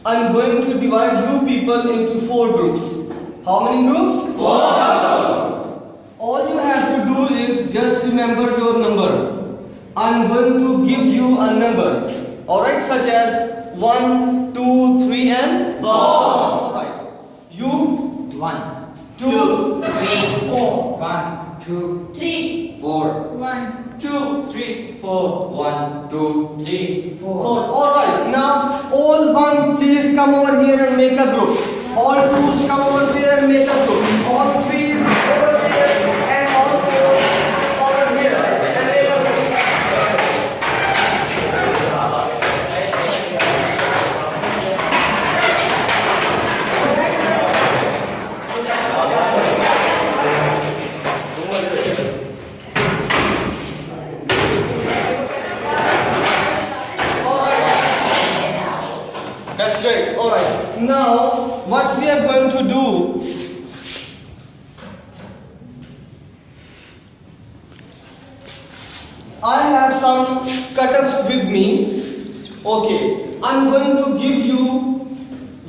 I'm going to divide you people into 4 groups. How many groups? 4 groups. All you have to do is just remember your number. I'm going to give you a number. Alright, such as 1, 2, 3 and 4. Alright. You 1, 2, 3, 4. 1, 2, 3, 4. 1, 2, 3, 4. 1, 2, 3, 4. Alright, now all ones please come over here and make a group. All twos come over here and make a group. All threes over here and all fours over here and make a group. That's great. Alright. Now, what we are going to do, I have some cut-ups with me. Okay. I'm going to give you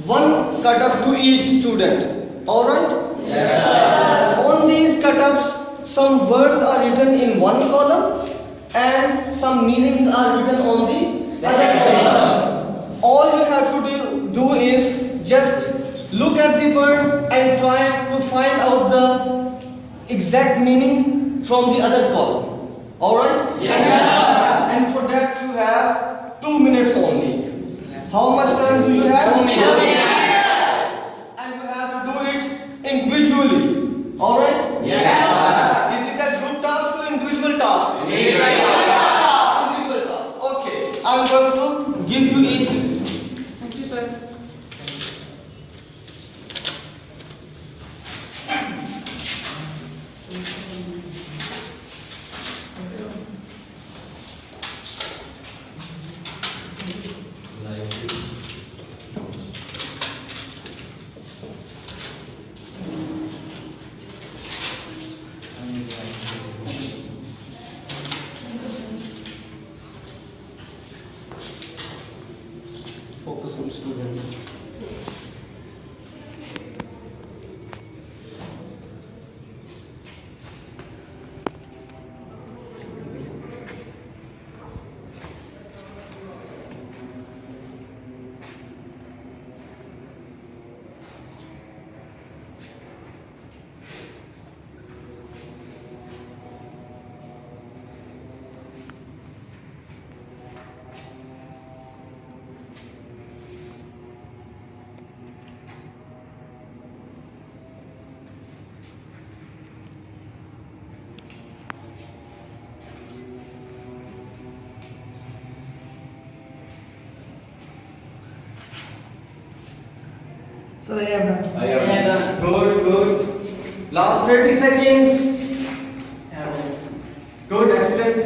one cut-up to each student. Alright? Yes, sir. On these cut-ups, some words are written in one column and some meanings are written on the other column. All you have to do is just look at the word and try to find out the exact meaning from the other column. Alright? Yes, sir. And for that you have 2 minutes only. How much time do you have? 2 minutes. And you have to do it individually. Alright? Yes, sir. Is it a group task or individual task? Individual task. Individual task. Okay. I'm going to give you each. Thank you, sir. Focus on students. So I am done. I am done. Good, good. Last 30 seconds. Good, excellent.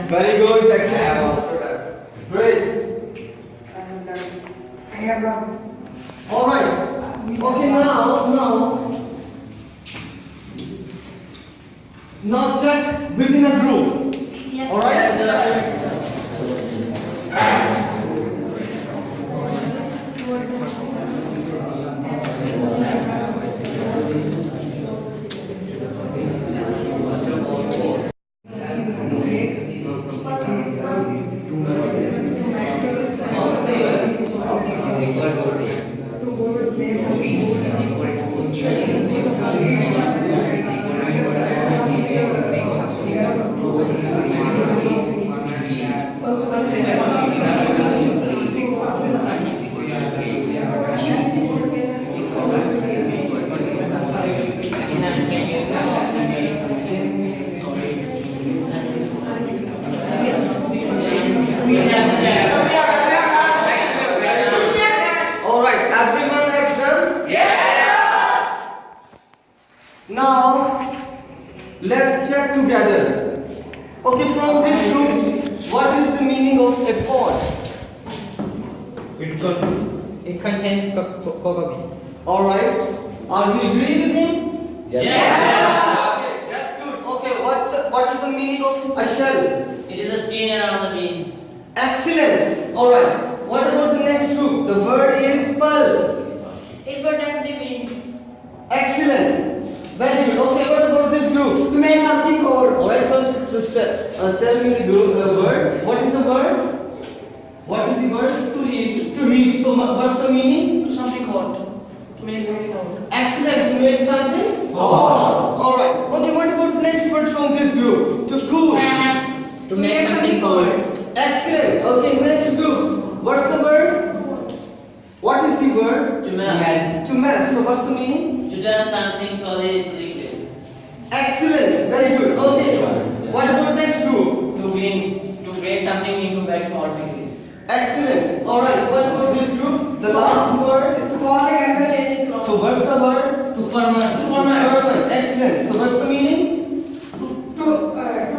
Very good, I excellent. have also done. Great. I am done. Alright. Okay, now check within a group. Yes, Alright? Alright, everyone has done? Yes. Now, let's check together. Okay, from this group, what is the meaning of a pod? It contains cocoa beans. Alright, are you agree with him? Yes. Okay, that's good. Okay, what is the meaning of a shell? It is a skin around the beans. Excellent. Alright, What about the next group? The word is pearl. It protects the wind. Excellent. Very good. Okay, what about this group? To make something cold. Alright, first sister, tell me the group, word. What is the word? What is the word? To heat. To heat. So what's the meaning? To something hot. To make something hot. Excellent. To make something? Alright. Okay, what about next word from this group? To cool. To make something cold. Excellent. Okay, next group. What's the word? What is the word? To melt. To melt. So what's the meaning? To turn something solid into liquid. Excellent. Very good. Okay. What about next group? To clean. To break something into very small pieces. Excellent. Alright, what about this group? The last word? To cause a chemical change in plants. So what's the word? To ferment. Ferment. Excellent. So what's the meaning? To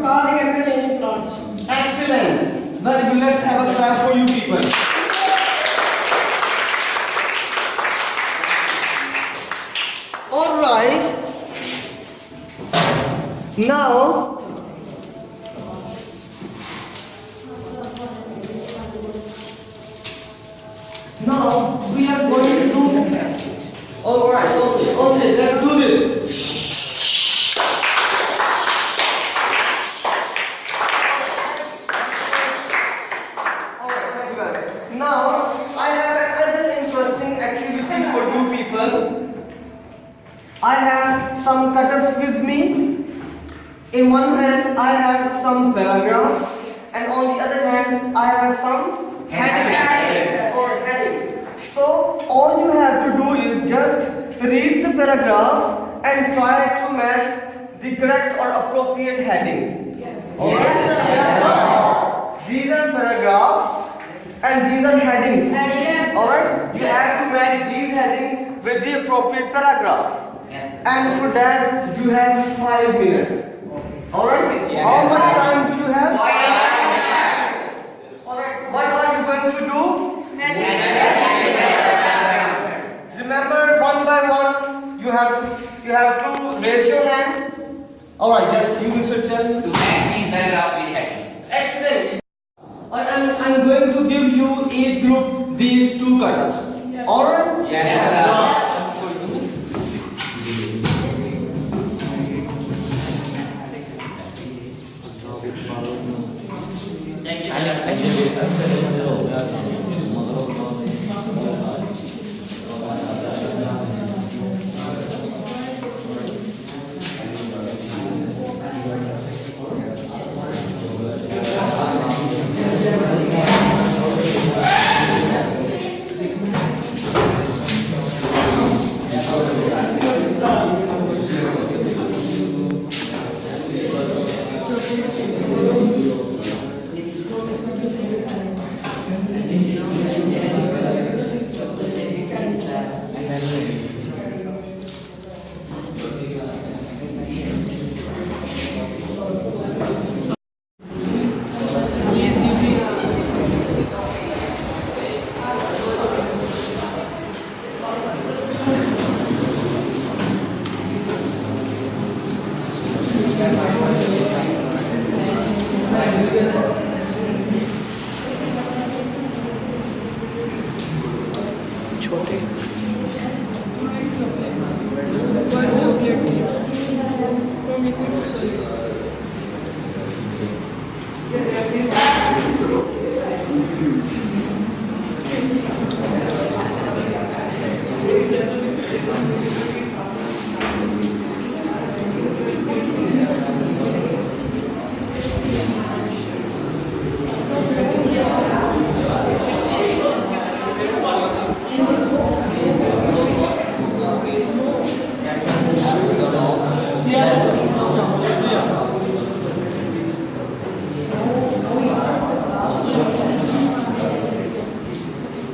cause a chemical change in plants. Excellent. Very good. Let's have a clap for you people. Alright. Now we are going to do. Alright, okay, let's do this. Alright, thank you very much. Now I have another interesting activity for you people. I have some cutters with me. In one hand I have some paragraphs, and on the other hand I have some headings or headings. So all you have to do is just read the paragraph and try to match the correct or appropriate heading. Yes. Alright? These are paragraphs and these are headings. Yes. Alright? You have to match these headings with the appropriate paragraph. And for that you have 5 minutes. Alright? Yes. How much time do you have? 5 minutes. Alright, what are you going to do? Remember, one by one you have to raise your hand. Alright, just you will tell me. To match these paragraphs with headings. Excellent. I'm going to give you each group these 2 cutters. Yes. Alright? Yes, sir.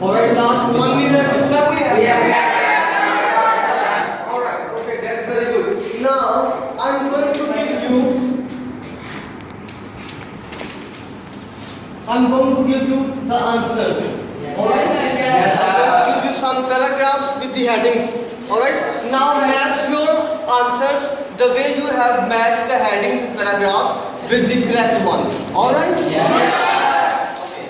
Alright, last 1 minute. Sir, we have. Yeah. Alright, okay, that's very good. Now, I'm going to give you the answers. Alright? Yes, sir. I'm going to give you some paragraphs with the headings. Alright? Now match your answers the way you have matched the headings and paragraphs with the correct one. Alright? Yes. Okay.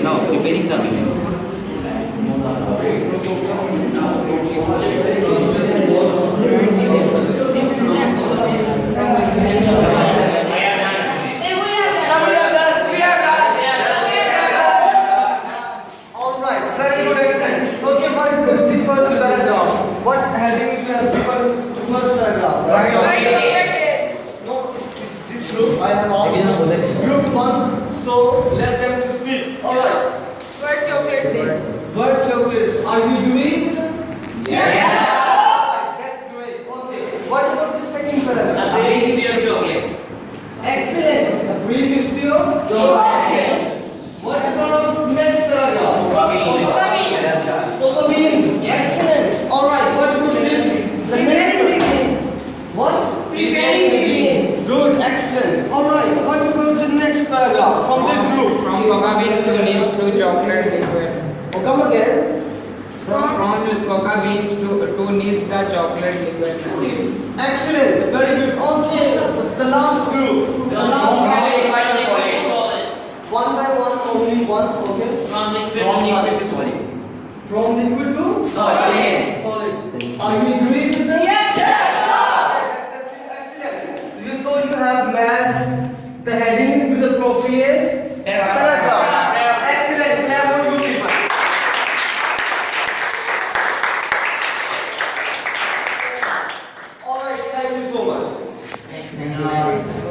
Now, preparing the meal. Alright, very good, excellent. Okay, what is the first paragraph? What heading is the first paragraph? No, this group I have asked group 1, so let them to speak. Alright. Bird chocolate. Are you doing it? Yes. Alright, that's great. Okay. What about the second paragraph? A brief history of chocolate. Excellent. A brief history of chocolate. What about next paragraph? Cocoa bean. Excellent. Alright, what about this? The next paragraph. What? Preparing the beans. Good, excellent. Alright, what about the next paragraph from this group? From cocoa beans to nibs to chocolate liquid. Oh, come again. From cocoa beans to nibs the chocolate liquid. Excellent, very good. Okay, the last group. The last group. One by one, only one. Okay. From liquid to solid. From liquid to Solid. solid. Are you agreeing with them? Yes. Excellent. So you have matched the headings with appropriate paragraph. Excellent. Clap for you people. Alright, thank you so much. Thank you.